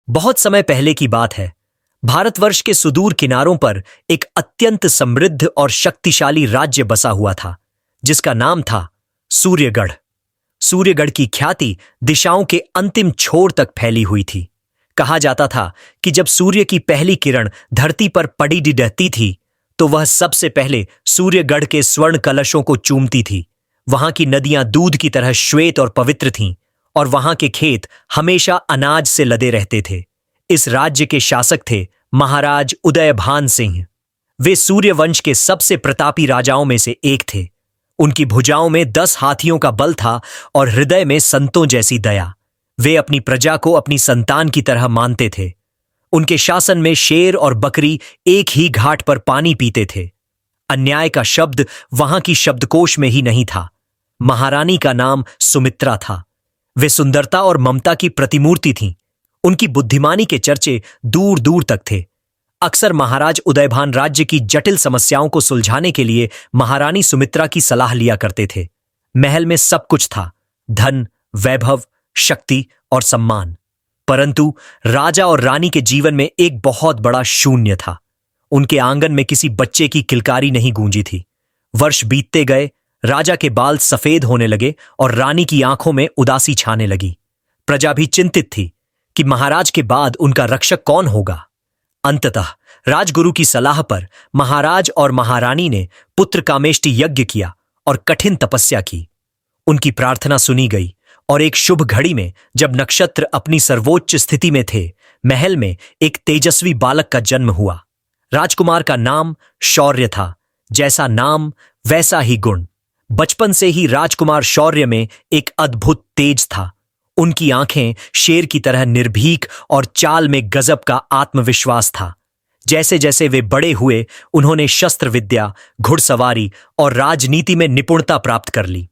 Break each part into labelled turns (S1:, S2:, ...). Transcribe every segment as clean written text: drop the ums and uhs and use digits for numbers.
S1: बहुत समय पहले की बात है। भारतवर्ष के सुदूर किनारों पर एक अत्यंत समृद्ध और शक्तिशाली राज्य बसा हुआ था, जिसका नाम था सूर्यगढ़। सूर्यगढ़ की ख्याति दिशाओं के अंतिम छोर तक फैली हुई थी। कहा जाता था कि जब सूर्य की पहली किरण धरती पर पड़ी रहती थी, तो वह सबसे पहले सूर्यगढ़ के स्वर्ण कलशों को चूमती थी। वहां की नदियां दूध की तरह श्वेत और पवित्र थीं, और वहां के खेत हमेशा अनाज से लदे रहते थे। इस राज्य के शासक थे महाराज उदयभान सिंह। वे सूर्यवंश के सबसे प्रतापी राजाओं में से एक थे। उनकी भुजाओं में 10 हाथियों का बल था और हृदय में संतों जैसी दया। वे अपनी प्रजा को अपनी संतान की तरह मानते थे। उनके शासन में शेर और बकरी एक ही घाट पर पानी पीते थे। अन्याय का शब्द वहां की शब्दकोश में ही नहीं था। महारानी का नाम सुमित्रा था। वे सुंदरता और ममता की प्रतिमूर्ति थीं। उनकी बुद्धिमानी के चर्चे दूर दूर तक थे। अक्सर महाराज उदयभान राज्य की जटिल समस्याओं को सुलझाने के लिए महारानी सुमित्रा की सलाह लिया करते थे। महल में सब कुछ था, धन, वैभव, शक्ति और सम्मान। परंतु राजा और रानी के जीवन में एक बहुत बड़ा शून्य था। उनके आंगन में किसी बच्चे की किलकारी नहीं गूंजी थी। वर्ष बीतते गए, राजा के बाल सफेद होने लगे और रानी की आंखों में उदासी छाने लगी। प्रजा भी चिंतित थी कि महाराज के बाद उनका रक्षक कौन होगा। अंततः राजगुरु की सलाह पर महाराज और महारानी ने पुत्र कामेष्टि यज्ञ किया और कठिन तपस्या की। उनकी प्रार्थना सुनी गई और एक शुभ घड़ी में, जब नक्षत्र अपनी सर्वोच्च स्थिति में थे, महल में एक तेजस्वी बालक का जन्म हुआ। राजकुमार का नाम शौर्य था। जैसा नाम वैसा ही गुण। बचपन से ही राजकुमार शौर्य में एक अद्भुत तेज था। उनकी आंखें शेर की तरह निर्भीक और चाल में गजब का आत्मविश्वास था। जैसे जैसे वे बड़े हुए, उन्होंने शस्त्र विद्या, घुड़सवारी और राजनीति में निपुणता प्राप्त कर ली।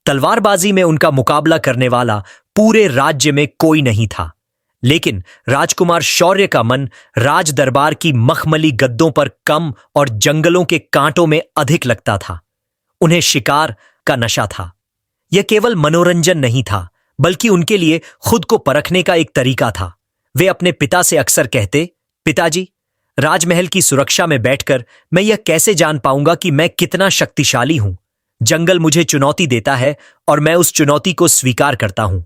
S1: तलवारबाजी में उनका मुकाबला करने वाला पूरे राज्य में कोई नहीं था। लेकिन राजकुमार शौर्य का मन राज दरबार की मखमली गद्दों पर कम और जंगलों के कांटों में अधिक लगता था। उन्हें शिकार का नशा था। यह केवल मनोरंजन नहीं था, बल्कि उनके लिए खुद को परखने का एक तरीका था। वे अपने पिता से अक्सर कहते, पिताजी, राजमहल की सुरक्षा में बैठकर मैं यह कैसे जान पाऊंगा कि मैं कितना शक्तिशाली हूं। जंगल मुझे चुनौती देता है और मैं उस चुनौती को स्वीकार करता हूं।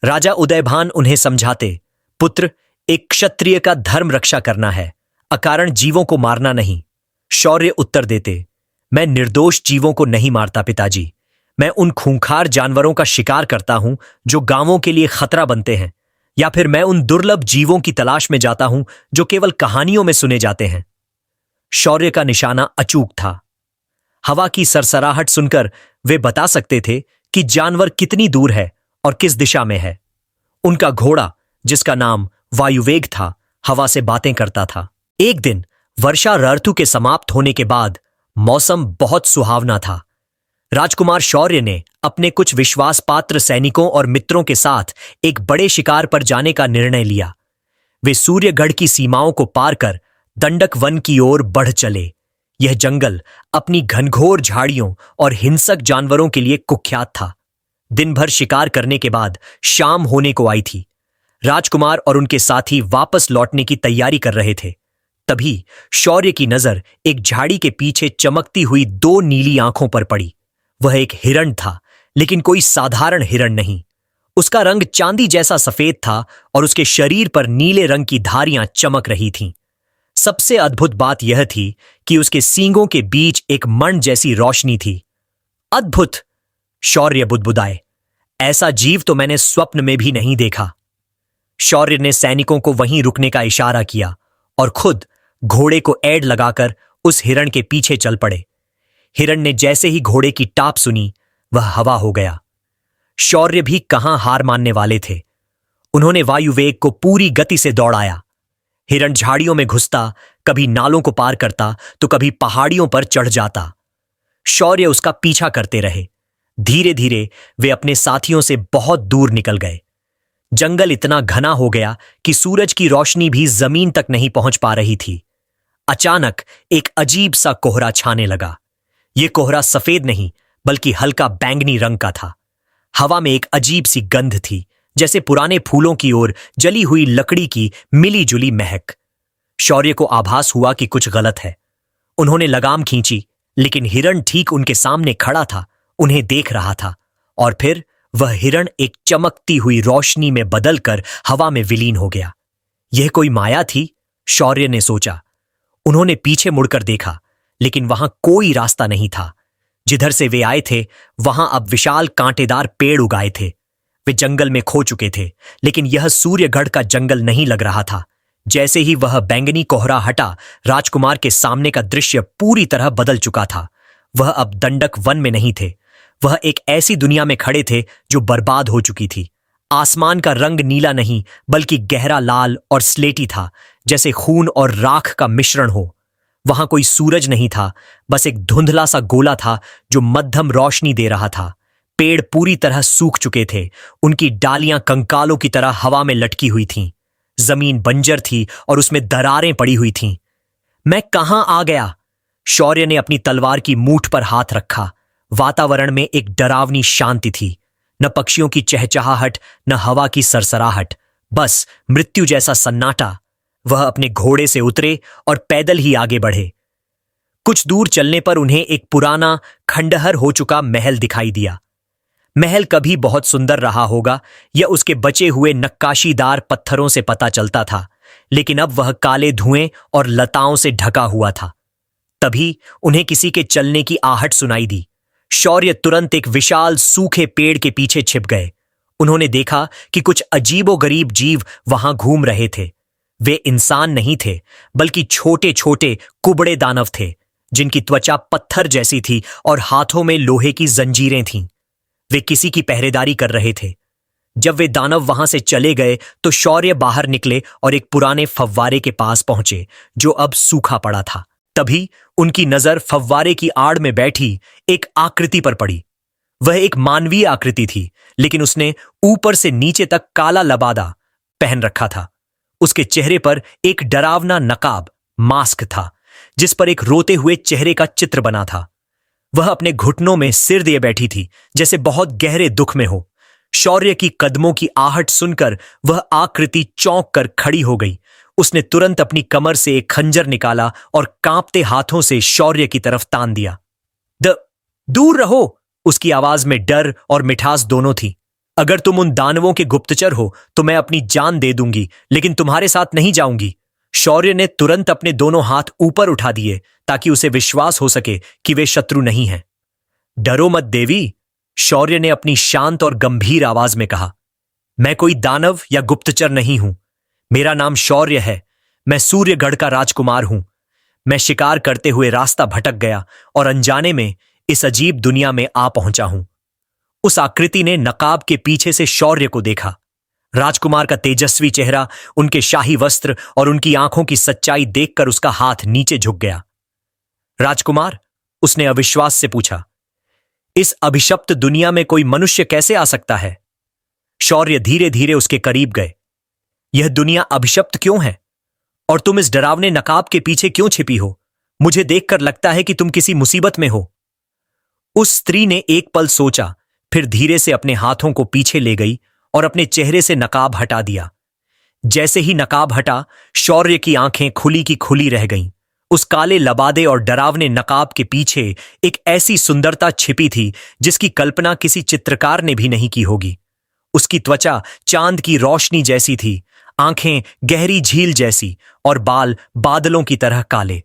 S1: राजा उदयभान उन्हें समझाते, पुत्र, एक क्षत्रिय का धर्म रक्षा करना है, अकारण जीवों को मारना नहीं। शौर्य उत्तर देते, मैं निर्दोष जीवों को नहीं मारता पिताजी। मैं उन खूंखार जानवरों का शिकार करता हूं जो गांवों के लिए खतरा बनते हैं, या फिर मैं उन दुर्लभ जीवों की तलाश में जाता हूं जो केवल कहानियों में सुने जाते हैं। शौर्य का निशाना अचूक था। हवा की सरसराहट सुनकर वे बता सकते थे कि जानवर कितनी दूर है और किस दिशा में है। उनका घोड़ा, जिसका नाम वायुवेग था, हवा से बातें करता था। एक दिन वर्षा ऋतु के समाप्त होने के बाद मौसम बहुत सुहावना था। राजकुमार शौर्य ने अपने कुछ विश्वास पात्र सैनिकों और मित्रों के साथ एक बड़े शिकार पर जाने का निर्णय लिया। वे सूर्यगढ़ की सीमाओं को पार कर दंडक वन की ओर बढ़ चले। यह जंगल अपनी घनघोर झाड़ियों और हिंसक जानवरों के लिए कुख्यात था। दिन भर शिकार करने के बाद शाम होने को आई थी। राजकुमार और उनके साथी वापस लौटने की तैयारी कर रहे थे। तभी शौर्य की नजर एक झाड़ी के पीछे चमकती हुई 2 नीली आंखों पर पड़ी। वह एक हिरण था, लेकिन कोई साधारण हिरण नहीं। उसका रंग चांदी जैसा सफेद था और उसके शरीर पर नीले रंग की धारियां चमक रही थीं। सबसे अद्भुत बात यह थी कि उसके सींगों के बीच एक मण जैसी रोशनी थी। अद्भुत! शौर्य बुदबुदाए, ऐसा जीव तो मैंने स्वप्न में भी नहीं देखा। शौर्य ने सैनिकों को वहीं रुकने का इशारा किया और खुद घोड़े को ऐड लगाकर उस हिरण के पीछे चल पड़े। हिरण ने जैसे ही घोड़े की टाप सुनी, वह हवा हो गया। शौर्य भी कहां हार मानने वाले थे। उन्होंने वायुवेग को पूरी गति से दौड़ाया। हिरण झाड़ियों में घुसता, कभी नालों को पार करता तो कभी पहाड़ियों पर चढ़ जाता। शौर्य उसका पीछा करते रहे। धीरे धीरे वे अपने साथियों से बहुत दूर निकल गए। जंगल इतना घना हो गया कि सूरज की रोशनी भी जमीन तक नहीं पहुंच पा रही थी। अचानक एक अजीब सा कोहरा छाने लगा। यह कोहरा सफेद नहीं, बल्कि हल्का बैंगनी रंग का था। हवा में एक अजीब सी गंध थी, जैसे पुराने फूलों की ओर जली हुई लकड़ी की मिली जुली महक। शौर्य को आभास हुआ कि कुछ गलत है। उन्होंने लगाम खींची, लेकिन हिरण ठीक उनके सामने खड़ा था, उन्हें देख रहा था। और फिर वह हिरण एक चमकती हुई रोशनी में बदलकर हवा में विलीन हो गया। यह कोई माया थी, शौर्य ने सोचा। उन्होंने पीछे मुड़कर देखा, लेकिन वहां कोई रास्ता नहीं था। जिधर से वे आए थे वहां अब विशाल कांटेदार पेड़ उगाए थे। वे जंगल में खो चुके थे, लेकिन यह सूर्यगढ़ का जंगल नहीं लग रहा था। जैसे ही वह बैंगनी कोहरा हटा, राजकुमार के सामने का दृश्य पूरी तरह बदल चुका था। वह अब दंडक वन में नहीं थे, वह एक ऐसी दुनिया में खड़े थे जो बर्बाद हो चुकी थी। आसमान का रंग नीला नहीं, बल्कि गहरा लाल और स्लेटी था, जैसे खून और राख का मिश्रण हो। वहां कोई सूरज नहीं था, बस एक धुंधला सा गोला था जो मध्यम रोशनी दे रहा था। पेड़ पूरी तरह सूख चुके थे, उनकी डालियां कंकालों की तरह हवा में लटकी हुई थीं। जमीन बंजर थी और उसमें दरारें पड़ी हुई थीं। मैं कहां आ गया? शौर्य ने अपनी तलवार की मूठ पर हाथ रखा। वातावरण में एक डरावनी शांति थी, न पक्षियों की चहचहाहट, न हवा की सरसराहट, बस मृत्यु जैसा सन्नाटा। वह अपने घोड़े से उतरे और पैदल ही आगे बढ़े। कुछ दूर चलने पर उन्हें एक पुराना खंडहर हो चुका महल दिखाई दिया। महल कभी बहुत सुंदर रहा होगा, यह उसके बचे हुए नक्काशीदार पत्थरों से पता चलता था, लेकिन अब वह काले धुएं और लताओं से ढका हुआ था। तभी उन्हें किसी के चलने की आहट सुनाई दी। शौर्य तुरंत एक विशाल सूखे पेड़ के पीछे छिप गए। उन्होंने देखा कि कुछ अजीबोगरीब जीव वहां घूम रहे थे। वे इंसान नहीं थे, बल्कि छोटे छोटे कुबड़े दानव थे, जिनकी त्वचा पत्थर जैसी थी और हाथों में लोहे की जंजीरें थीं। वे किसी की पहरेदारी कर रहे थे। जब वे दानव वहां से चले गए तो शौर्य बाहर निकले और एक पुराने फव्वारे के पास पहुंचे, जो अब सूखा पड़ा था। तभी उनकी नजर फव्वारे की आड़ में बैठी एक आकृति पर पड़ी। वह एक मानवीय आकृति थी, लेकिन उसने ऊपर से नीचे तक काला लबादा पहन रखा था। उसके चेहरे पर एक डरावना नकाब मास्क था, जिस पर एक रोते हुए चेहरे का चित्र बना था। वह अपने घुटनों में सिर दिए बैठी थी, जैसे बहुत गहरे दुख में हो। शौर्य की कदमों की आहट सुनकर वह आकृति चौंक कर खड़ी हो गई। उसने तुरंत अपनी कमर से एक खंजर निकाला और कांपते हाथों से शौर्य की तरफ तान दिया। दूर रहो! उसकी आवाज में डर और मिठास दोनों थी। अगर तुम उन दानवों के गुप्तचर हो तो मैं अपनी जान दे दूंगी, लेकिन तुम्हारे साथ नहीं जाऊंगी। शौर्य ने तुरंत अपने दोनों हाथ ऊपर उठा दिए ताकि उसे विश्वास हो सके कि वे शत्रु नहीं हैं। डरो मत देवी, शौर्य ने अपनी शांत और गंभीर आवाज में कहा। मैं कोई दानव या गुप्तचर नहीं हूं। मेरा नाम शौर्य है। मैं सूर्यगढ़ का राजकुमार हूं। मैं शिकार करते हुए रास्ता भटक गया और अनजाने में इस अजीब दुनिया में आ पहुंचा हूं। उस आकृति ने नकाब के पीछे से शौर्य को देखा। राजकुमार का तेजस्वी चेहरा, उनके शाही वस्त्र और उनकी आंखों की सच्चाई देखकर उसका हाथ नीचे झुक गया। राजकुमार, उसने अविश्वास से पूछा, इस अभिशप्त दुनिया में कोई मनुष्य कैसे आ सकता है? शौर्य धीरे धीरे उसके करीब गए। यह दुनिया अभिशप्त क्यों है? और तुम इस डरावने नकाब के पीछे क्यों छिपी हो? मुझे देखकर लगता है कि तुम किसी मुसीबत में हो। उस स्त्री ने एक पल सोचा, फिर धीरे से अपने हाथों को पीछे ले गई और अपने चेहरे से नकाब हटा दिया। जैसे ही नकाब हटा, शौर्य की आंखें खुली की खुली रह गईं। उस काले लबादे और डरावने नकाब के पीछे एक ऐसी सुंदरता छिपी थी जिसकी कल्पना किसी चित्रकार ने भी नहीं की होगी। उसकी त्वचा चांद की रोशनी जैसी थी, आंखें गहरी झील जैसी और बाल बादलों की तरह काले,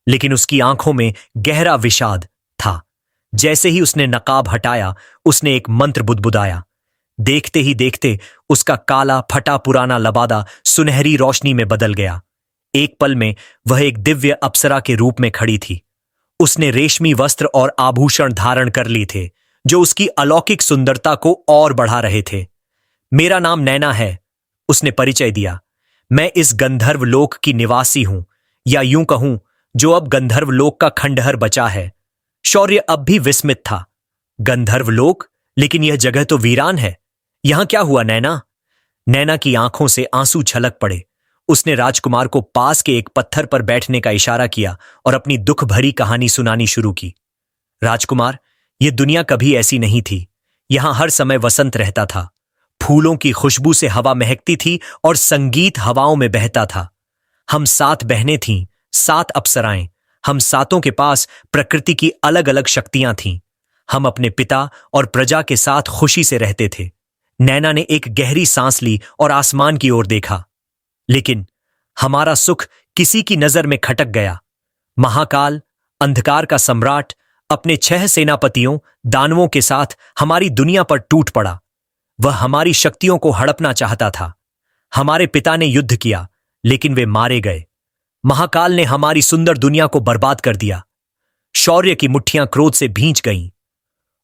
S1: लेकिन उसकी आंखों में गहरा विषाद था। जैसे ही उसने नकाब हटाया, उसने एक मंत्र बुदबुदाया। देखते ही देखते उसका काला फटा पुराना लबादा सुनहरी रोशनी में बदल गया। एक पल में वह एक दिव्य अप्सरा के रूप में खड़ी थी। उसने रेशमी वस्त्र और आभूषण धारण कर लिए थे, जो उसकी अलौकिक सुंदरता को और बढ़ा रहे थे। मेरा नाम नैना है, उसने परिचय दिया। मैं इस गंधर्व लोक की निवासी हूं, या यूं कहूं, जो अब गंधर्व लोक का खंडहर बचा है। शौर्य अब भी विस्मित था। गंधर्व लोक? लेकिन यह जगह तो वीरान है। यहां क्या हुआ नैना? नैना की आंखों से आंसू छलक पड़े। उसने राजकुमार को पास के एक पत्थर पर बैठने का इशारा किया और अपनी दुख भरी कहानी सुनानी शुरू की। राजकुमार, यह दुनिया कभी ऐसी नहीं थी। यहां हर समय वसंत रहता था। फूलों की खुशबू से हवा महकती थी और संगीत हवाओं में बहता था। हम 7 बहनें थीं, 7 अप्सराएं। हम सातों के पास प्रकृति की अलग अलग शक्तियां थीं। हम अपने पिता और प्रजा के साथ खुशी से रहते थे। नैना ने एक गहरी सांस ली और आसमान की ओर देखा। लेकिन हमारा सुख किसी की नजर में खटक गया। महाकाल, अंधकार का सम्राट, अपने 6 सेनापतियों दानवों के साथ हमारी दुनिया पर टूट पड़ा। वह हमारी शक्तियों को हड़पना चाहता था। हमारे पिता ने युद्ध किया, लेकिन वे मारे गए। महाकाल ने हमारी सुंदर दुनिया को बर्बाद कर दिया। शौर्य की मुट्ठियां क्रोध से भींच गईं।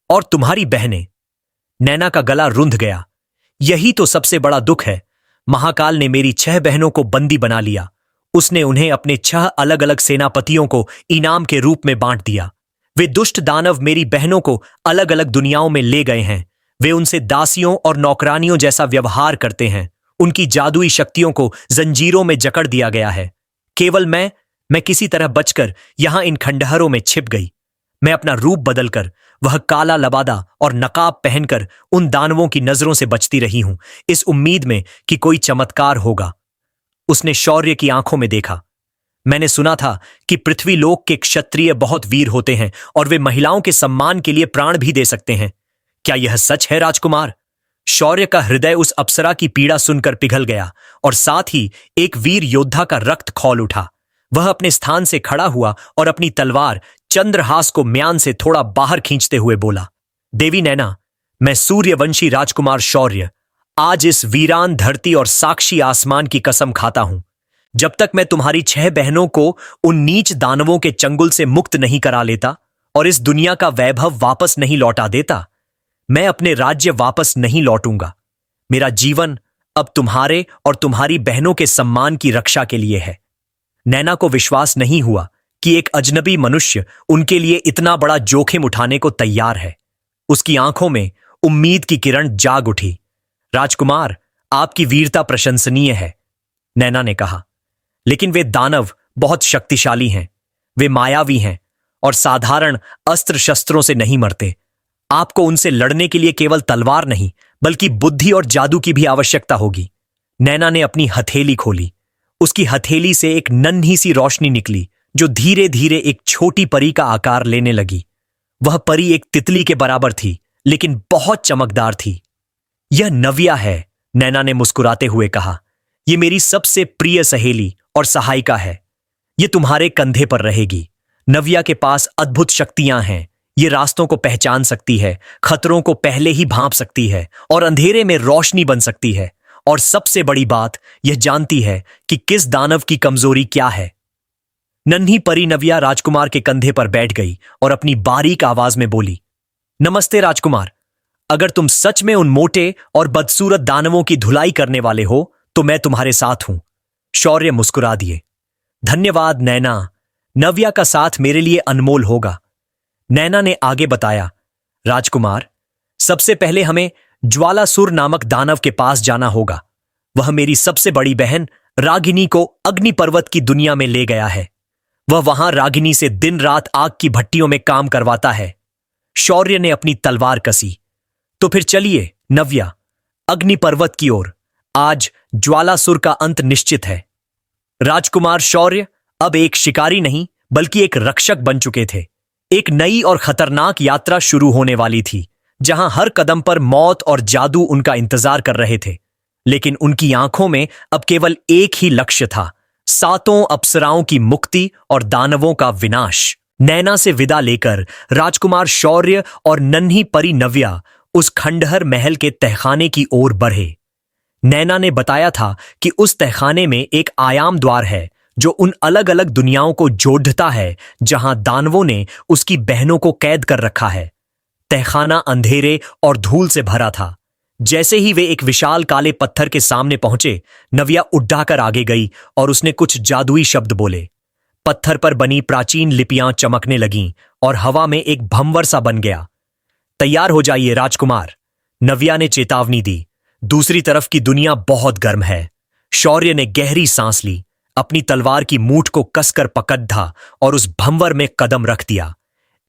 S1: और तुम्हारी बहनें। नैना का गला रुंध गया। यही तो सबसे बड़ा दुख है। महाकाल ने मेरी 6 बहनों को बंदी बना लिया। उसने उन्हें अपने 6 अलग अलग सेनापतियों को इनाम के रूप में बांट दिया। वे दुष्ट दानव मेरी बहनों को अलग अलग दुनियाओं में ले गए हैं। वे उनसे दासियों और नौकरानियों जैसा व्यवहार करते हैं। उनकी जादुई शक्तियों को जंजीरों में जकड़ दिया गया है। केवल मैं किसी तरह बचकर यहां इन खंडहरों में छिप गई। मैं अपना रूप बदलकर, वह काला लबादा और नकाब पहनकर उन दानवों की नजरों से बचती रही हूं, इस उम्मीद में कि कोई चमत्कार होगा। उसने शौर्य की आंखों में देखा। मैंने सुना था कि पृथ्वी लोक के क्षत्रिय बहुत वीर होते हैं और वे महिलाओं के सम्मान के लिए प्राण भी दे सकते हैं। क्या यह सच है राजकुमार? शौर्य का हृदय उस अप्सरा की पीड़ा सुनकर पिघल गया और साथ ही एक वीर योद्धा का रक्त खौल उठा। वह अपने स्थान से खड़ा हुआ और अपनी तलवार चंद्रहास को म्यान से थोड़ा बाहर खींचते हुए बोला, देवी नैना, मैं सूर्यवंशी राजकुमार शौर्य आज इस वीरान धरती और साक्षी आसमान की कसम खाता हूं, जब तक मैं तुम्हारी 6 बहनों को उन नीच दानवों के चंगुल से मुक्त नहीं करा लेता और इस दुनिया का वैभव वापस नहीं लौटा देता, मैं अपने राज्य वापस नहीं लौटूंगा। मेरा जीवन अब तुम्हारे और तुम्हारी बहनों के सम्मान की रक्षा के लिए है। नैना को विश्वास नहीं हुआ कि एक अजनबी मनुष्य उनके लिए इतना बड़ा जोखिम उठाने को तैयार है। उसकी आंखों में उम्मीद की किरण जाग उठी। राजकुमार, आपकी वीरता प्रशंसनीय है, नैना ने कहा, लेकिन वे दानव बहुत शक्तिशाली हैं। वे मायावी हैं और साधारण अस्त्र शस्त्रों से नहीं मरते। आपको उनसे लड़ने के लिए केवल तलवार नहीं, बल्कि बुद्धि और जादू की भी आवश्यकता होगी। नैना ने अपनी हथेली खोली। उसकी हथेली से एक नन्ही सी रोशनी निकली जो धीरे धीरे एक छोटी परी का आकार लेने लगी। वह परी एक तितली के बराबर थी, लेकिन बहुत चमकदार थी। यह नव्या है, नैना ने मुस्कुराते हुए कहा। यह मेरी सबसे प्रिय सहेली और सहायिका है। यह तुम्हारे कंधे पर रहेगी। नव्या के पास अद्भुत शक्तियां हैं। ये रास्तों को पहचान सकती है, खतरों को पहले ही भांप सकती है और अंधेरे में रोशनी बन सकती है। और सबसे बड़ी बात, यह जानती है कि किस दानव की कमजोरी क्या है। नन्ही परी नव्या राजकुमार के कंधे पर बैठ गई और अपनी बारीक आवाज में बोली, नमस्ते राजकुमार, अगर तुम सच में उन मोटे और बदसूरत दानवों की धुलाई करने वाले हो तो मैं तुम्हारे साथ हूं। शौर्य मुस्कुरा दिए। धन्यवाद नैना, नव्या का साथ मेरे लिए अनमोल होगा। नैना ने आगे बताया, राजकुमार, सबसे पहले हमें ज्वालासुर नामक दानव के पास जाना होगा। वह मेरी सबसे बड़ी बहन रागिनी को अग्नि पर्वत की दुनिया में ले गया है। वह वहां रागिनी से दिन रात आग की भट्टियों में काम करवाता है। शौर्य ने अपनी तलवार कसी। तो फिर चलिए नव्या, अग्नि पर्वत की ओर। आज ज्वालासुर का अंत निश्चित है। राजकुमार शौर्य अब एक शिकारी नहीं, बल्कि एक रक्षक बन चुके थे। एक नई और खतरनाक यात्रा शुरू होने वाली थी, जहां हर कदम पर मौत और जादू उनका इंतजार कर रहे थे। लेकिन उनकी आंखों में अब केवल एक ही लक्ष्य था, 7 अप्सराओं की मुक्ति और दानवों का विनाश। नैना से विदा लेकर राजकुमार शौर्य और नन्ही परी नव्या उस खंडहर महल के तहखाने की ओर बढ़े। नैना ने बताया था कि उस तहखाने में एक आयाम द्वार है जो उन अलग अलग दुनियाओं को जोड़ता है जहां दानवों ने उसकी बहनों को कैद कर रखा है। तहखाना अंधेरे और धूल से भरा था। जैसे ही वे एक विशाल काले पत्थर के सामने पहुंचे, नव्या उड्डाकर आगे गई और उसने कुछ जादुई शब्द बोले। पत्थर पर बनी प्राचीन लिपियां चमकने लगीं और हवा में एक भंवर सा बन गया। तैयार हो जाइए राजकुमार, नव्या ने चेतावनी दी। दूसरी तरफ की दुनिया बहुत गर्म है। शौर्य ने गहरी सांस ली, अपनी तलवार की मूठ को कसकर पकड़ा और उस भंवर में कदम रख दिया।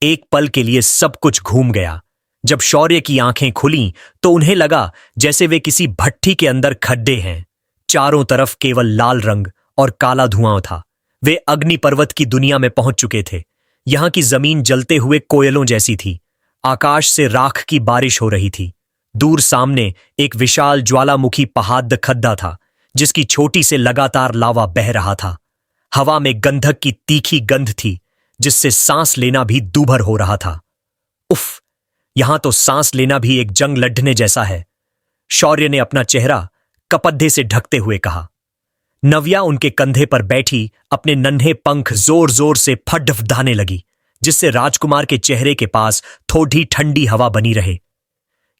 S1: एक पल के लिए सब कुछ घूम गया। जब शौर्य की आंखें खुलीं तो उन्हें लगा जैसे वे किसी भट्ठी के अंदर खड्डे हैं। चारों तरफ केवल लाल रंग और काला धुआं था। वे अग्नि पर्वत की दुनिया में पहुंच चुके थे। यहां की जमीन जलते हुए कोयलों जैसी थी। आकाश से राख की बारिश हो रही थी। दूर सामने एक विशाल ज्वालामुखी पहाड़ खड्डा था, जिसकी चोटी से लगातार लावा बह रहा था। हवा में गंधक की तीखी गंध थी, जिससे सांस लेना भी दूभर हो रहा था। उफ, यहां तो सांस लेना भी एक जंग लड़ने जैसा है, शौर्य ने अपना चेहरा कपड्डे से ढकते हुए कहा। नव्या उनके कंधे पर बैठी अपने नन्हे पंख जोर जोर से फडफडाने लगी, जिससे राजकुमार के चेहरे के पास थोड़ी ठंडी हवा बनी रहे।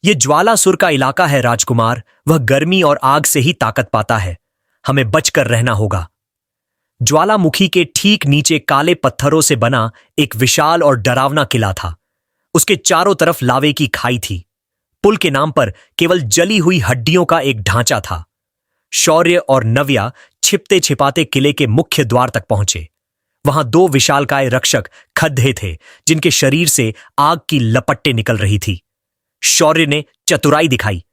S1: यह ज्वालासुर का इलाका है राजकुमार, वह गर्मी और आग से ही ताकत पाता है, हमें बचकर रहना होगा। ज्वालामुखी के ठीक नीचे काले पत्थरों से बना एक विशाल और डरावना किला था। उसके चारों तरफ लावे की खाई थी। पुल के नाम पर केवल जली हुई हड्डियों का एक ढांचा था। शौर्य और नव्या छिपते छिपाते किले के मुख्य द्वार तक पहुंचे। वहां दो विशालकाय रक्षक खड्डे थे, जिनके शरीर से आग की लपटें निकल रही थी। शौर्य ने चतुराई दिखाई।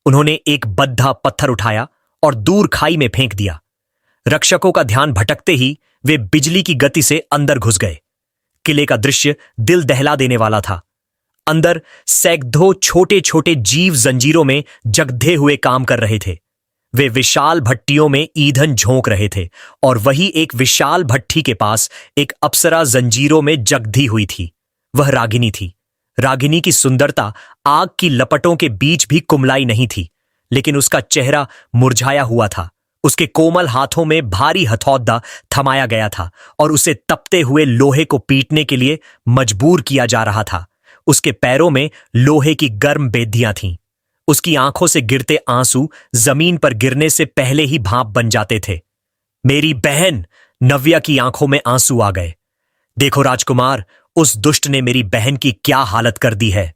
S1: उन्होंने एक बद्धा पत्थर उठाया और दूर खाई में फेंक दिया। रक्षकों का ध्यान भटकते ही वे बिजली की गति से अंदर घुस गए। किले का दृश्य दिल दहला देने वाला था। अंदर सैकड़ों छोटे छोटे जीव जंजीरों में जगधे हुए काम कर रहे थे। वे विशाल भट्टियों में ईंधन झोंक रहे थे और वही एक विशाल भट्टी के पास एक अप्सरा जंजीरों में जगधी हुई थी। वह रागिनी थी। रागिनी की सुंदरता आग की लपटों के बीच भी कुमलाई नहीं थी, लेकिन उसका चेहरा मुरझाया हुआ था। उसके कोमल हाथों में भारी हथौड़ा थमाया गया था और उसे तपते हुए लोहे को पीटने के लिए मजबूर किया जा रहा था। उसके पैरों में लोहे की गर्म बेधियां थीं। उसकी आंखों से गिरते आंसू जमीन पर गिरने से पहले ही भाप बन जाते थे। मेरी बहन! नव्या की आंखों में आंसू आ गए। देखो राजकुमार, उस दुष्ट ने मेरी बहन की क्या हालत कर दी है।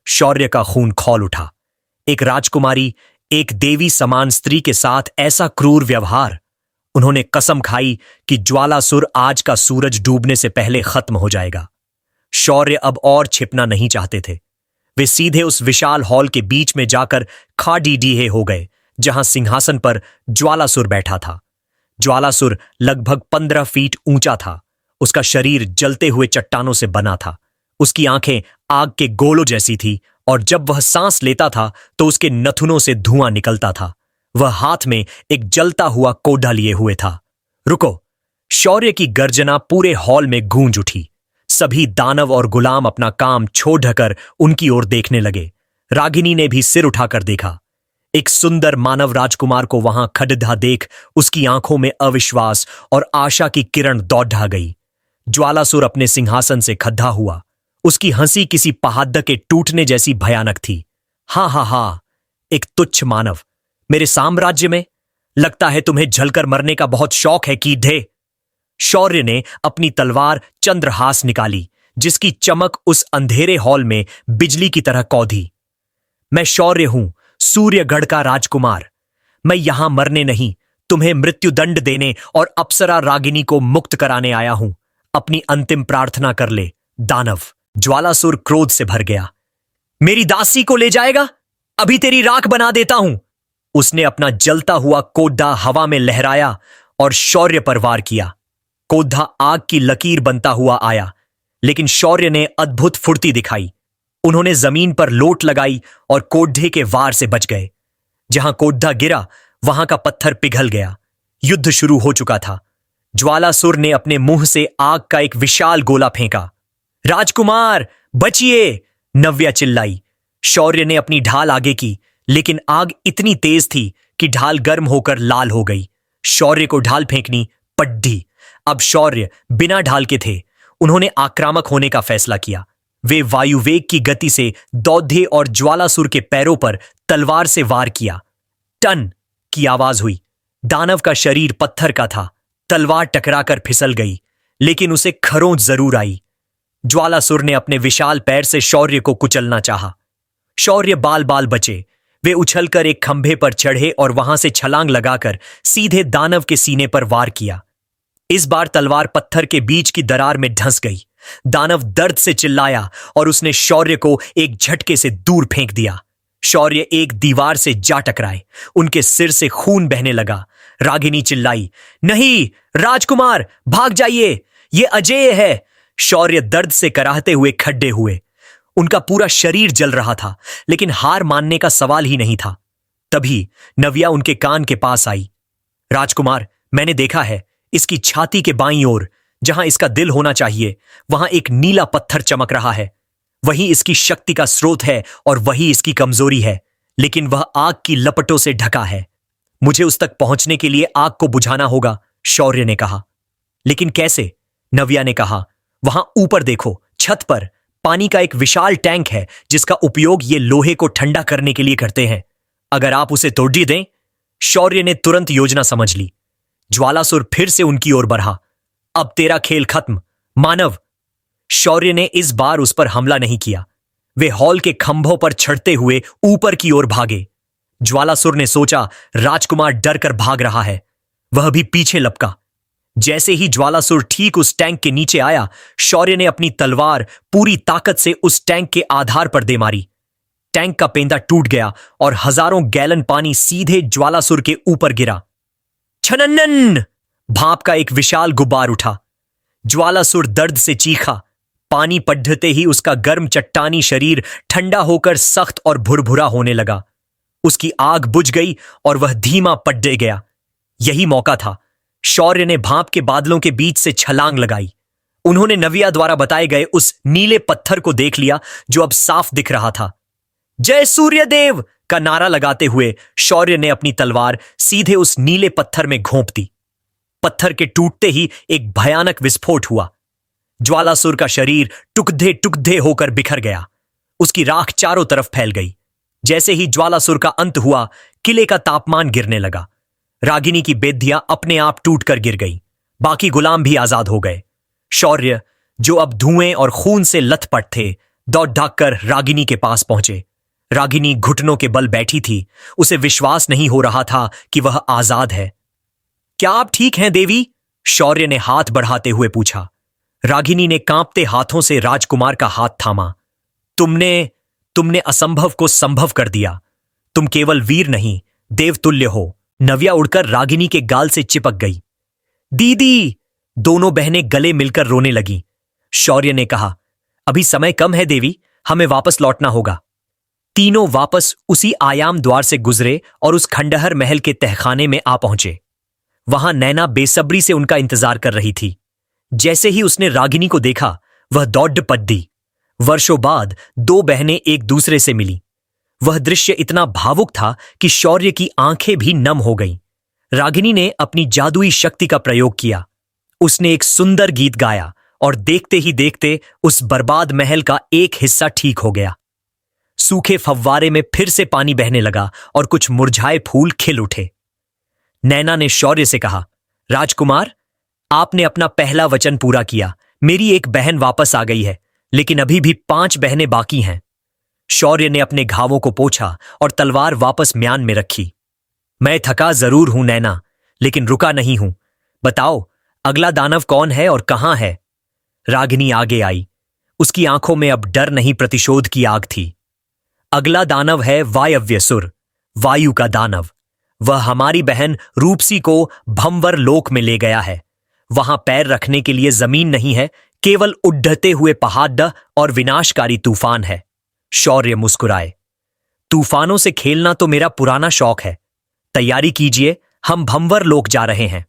S1: शौर्य का खून खौल उठा। एक राजकुमारी, एक देवी समान स्त्री के साथ ऐसा क्रूर व्यवहार। उन्होंने कसम खाई कि ज्वालासुर आज का सूरज डूबने से पहले खत्म हो जाएगा। शौर्य अब और छिपना नहीं चाहते थे। वे सीधे उस विशाल हॉल के बीच में जाकर खाड़ीडीहे हो गए, जहां सिंहासन पर ज्वालासुर बैठा था। ज्वालासुर लगभग 15 फीट ऊंचा था। उसका शरीर जलते हुए चट्टानों से बना था। उसकी आंखें आग के गोलों जैसी थी और जब वह सांस लेता था तो उसके नथुनों से धुआं निकलता था। वह हाथ में एक जलता हुआ कोड़ा लिए हुए था। रुको! शौर्य की गर्जना पूरे हॉल में गूंज उठी। सभी दानव और गुलाम अपना काम छोड़कर उनकी ओर देखने लगे। रागिनी ने भी सिर उठाकर देखा। एक सुंदर मानव राजकुमार को वहां खड़ा देख उसकी आंखों में अविश्वास और आशा की किरण दौड़ा गई। ज्वालासुर अपने सिंहासन से खड़ा हुआ। उसकी हंसी किसी पहाड़ के टूटने जैसी भयानक थी। हाँ हाँ हाँ, एक तुच्छ मानव मेरे साम्राज्य में? लगता है तुम्हें जलकर मरने का बहुत शौक है कीढ़े। शौर्य ने अपनी तलवार चंद्रहास निकाली, जिसकी चमक उस अंधेरे हॉल में बिजली की तरह कौधी। मैं शौर्य हूं, सूर्यगढ़ का राजकुमार। मैं यहां मरने नहीं, तुम्हें मृत्युदंड देने और अप्सरा रागिनी को मुक्त कराने आया हूं। अपनी अंतिम प्रार्थना कर ले, दानव। ज्वालासुर क्रोध से भर गया। मेरी दासी को ले जाएगा? अभी तेरी राख बना देता हूं। उसने अपना जलता हुआ कोड़ा हवा में लहराया और शौर्य पर वार किया। कोड़ा आग की लकीर बनता हुआ आया, लेकिन शौर्य ने अद्भुत फुर्ती दिखाई। उन्होंने जमीन पर लोट लगाई और कोढ़े के वार से बच गए। जहां कोड़ा गिरा वहां का पत्थर पिघल गया। युद्ध शुरू हो चुका था। ज्वालासुर ने अपने मुंह से आग का एक विशाल गोला फेंका। राजकुमार बचिए! नव्या चिल्लाई। शौर्य ने अपनी ढाल आगे की, लेकिन आग इतनी तेज थी कि ढाल गर्म होकर लाल हो गई। शौर्य को ढाल फेंकनी पड्डी। अब शौर्य बिना ढाल के थे। उन्होंने आक्रामक होने का फैसला किया। वे वायुवेग की गति से दौड़े और ज्वालासुर के पैरों पर तलवार से वार किया। टन की आवाज हुई। दानव का शरीर पत्थर का था। तलवार टकराकर फिसल गई, लेकिन उसे खरोंच जरूर आई। ज्वालासुर ने अपने विशाल पैर से शौर्य को कुचलना चाहा। शौर्य बाल बाल बचे। वे उछलकर एक खंभे पर चढ़े और वहां से छलांग लगाकर सीधे दानव के सीने पर वार किया। इस बार तलवार पत्थर के बीच की दरार में धंस गई। दानव दर्द से चिल्लाया और उसने शौर्य को एक झटके से दूर फेंक दिया। शौर्य एक दीवार से जा टकराए, उनके सिर से खून बहने लगा। रागिनी चिल्लाई, नहीं राजकुमार, भाग जाइए, ये अजेय है। शौर्य दर्द से कराहते हुए खड्डे हुए। उनका पूरा शरीर जल रहा था, लेकिन हार मानने का सवाल ही नहीं था। तभी नव्या उनके कान के पास आई। राजकुमार, मैंने देखा है, इसकी छाती के बाईं ओर, जहां इसका दिल होना चाहिए, वहां एक नीला पत्थर चमक रहा है। वही इसकी शक्ति का स्रोत है और वही इसकी कमजोरी है, लेकिन वह आग की लपटों से ढका है। मुझे उस तक पहुंचने के लिए आग को बुझाना होगा, शौर्य ने कहा। लेकिन कैसे? नव्या ने कहा। वहां ऊपर देखो, छत पर पानी का एक विशाल टैंक है जिसका उपयोग ये लोहे को ठंडा करने के लिए करते हैं। अगर आप उसे तोड़ दें। शौर्य ने तुरंत योजना समझ ली। ज्वालासुर फिर से उनकी ओर बढ़ा। अब तेरा खेल खत्म, मानव। शौर्य ने इस बार उस पर हमला नहीं किया। वे हॉल के खंभों पर चढ़ते हुए ऊपर की ओर भागे। ज्वालासुर ने सोचा राजकुमार डर कर भाग रहा है, वह भी पीछे लपका। जैसे ही ज्वालासुर ठीक उस टैंक के नीचे आया, शौर्य ने अपनी तलवार पूरी ताकत से उस टैंक के आधार पर दे मारी। टैंक का पेंदा टूट गया और हजारों गैलन पानी सीधे ज्वालासुर के ऊपर गिरा। छनन्नन! भाप का एक विशाल गुब्बार उठा। ज्वालासुर दर्द से चीखा। पानी पड़ते ही उसका गर्म चट्टानी शरीर ठंडा होकर सख्त और भुरभुरा होने लगा। उसकी आग बुझ गई और वह धीमा पड्डे गया। यही मौका था। शौर्य ने भाप के बादलों के बीच से छलांग लगाई। उन्होंने नव्या द्वारा बताए गए उस नीले पत्थर को देख लिया जो अब साफ दिख रहा था। जय सूर्यदेव का नारा लगाते हुए शौर्य ने अपनी तलवार सीधे उस नीले पत्थर में घोंप दी। पत्थर के टूटते ही एक भयानक विस्फोट हुआ। ज्वालासुर का शरीर टुकड़े टुकड़े होकर बिखर गया। उसकी राख चारों तरफ फैल गई। जैसे ही ज्वालासुर का अंत हुआ, किले का तापमान गिरने लगा। रागिनी की बेदियां अपने आप टूटकर गिर गई। बाकी गुलाम भी आजाद हो गए। शौर्य, जो अब धुएं और खून से लथपथ थे, दौड़ भागकर रागिनी के पास पहुंचे। रागिनी घुटनों के बल बैठी थी। उसे विश्वास नहीं हो रहा था कि वह आजाद है। क्या आप ठीक हैं देवी? शौर्य ने हाथ बढ़ाते हुए पूछा। रागिनी ने कांपते हाथों से राजकुमार का हाथ थामा। तुमने असंभव को संभव कर दिया। तुम केवल वीर नहीं, देवतुल्य हो। नव्या उड़कर रागिनी के गाल से चिपक गई। दीदी! दोनों बहनें गले मिलकर रोने लगीं। शौर्य ने कहा, अभी समय कम है देवी, हमें वापस लौटना होगा। तीनों वापस उसी आयाम द्वार से गुजरे और उस खंडहर महल के तहखाने में आ पहुंचे। वहां नैना बेसब्री से उनका इंतजार कर रही थी। जैसे ही उसने रागिनी को देखा, वह दौड़ पड़ी। वर्षों बाद दो बहनें एक दूसरे से मिली। वह दृश्य इतना भावुक था कि शौर्य की आंखें भी नम हो गईं। रागिनी ने अपनी जादुई शक्ति का प्रयोग किया। उसने एक सुंदर गीत गाया और देखते ही देखते उस बर्बाद महल का एक हिस्सा ठीक हो गया। सूखे फव्वारे में फिर से पानी बहने लगा और कुछ मुरझाए फूल खिल उठे। नैना ने शौर्य से कहा, राजकुमार, आपने अपना पहला वचन पूरा किया। मेरी एक बहन वापस आ गई है, लेकिन अभी भी 5 बहनें बाकी हैं। शौर्य ने अपने घावों को पोंछा और तलवार वापस म्यान में रखी। मैं थका जरूर हूं नैना, लेकिन रुका नहीं हूं। बताओ, अगला दानव कौन है और कहां है? रागिनी आगे आई। उसकी आंखों में अब डर नहीं, प्रतिशोध की आग थी। अगला दानव है वायव्यसुर, वायु का दानव। वह हमारी बहन रूपसी को भंवर लोक में ले गया है। वहां पैर रखने के लिए जमीन नहीं है, केवल उड्ढते हुए पहाड़ और विनाशकारी तूफान है। शौर्य मुस्कुराए। तूफानों से खेलना तो मेरा पुराना शौक है। तैयारी कीजिए, हम भंवर लोक जा रहे हैं।